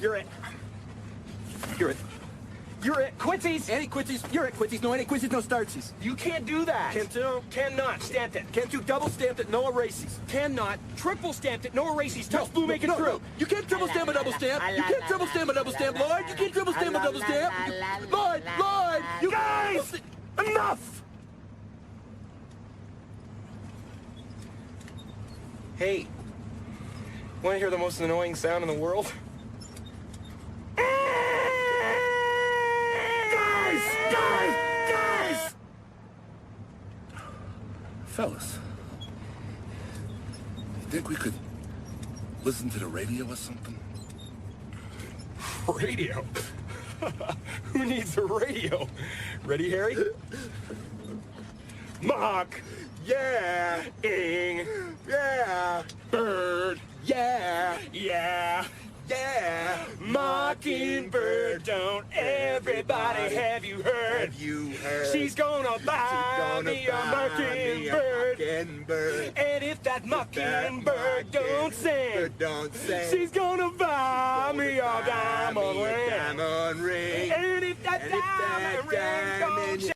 You're it. You're it. You're it. Quincy's. Anti-Quincy's. You're it, Quincy's. No anti-Quincy's, no startsies. You can't do that. Can't do. Cannot. Stamped it. Can't do double stamped it, no erases. Cannot. Triple stamped it. No erases. Touch blue, make it no, true. No. You can't triple stamp a double stamp. You can't triple stamp a double stamp, Lloyd. You can't triple stamp a double stamp. Lloyd, you guys, enough. Hey, want to hear the most annoying sound in the world? Guys! Fellas, you think we could listen to the radio or something? Radio? Who needs a radio? Ready, Harry? Mock. Yeah. Ing. Yeah. Bird. Yeah. Yeah. Yeah. Mockingbird. Don't everybody have you heard? She's gonna buy me a mockingbird. And if that mockingbird don't sing, she's gonna buy me a diamond ring. And if that diamond ring don't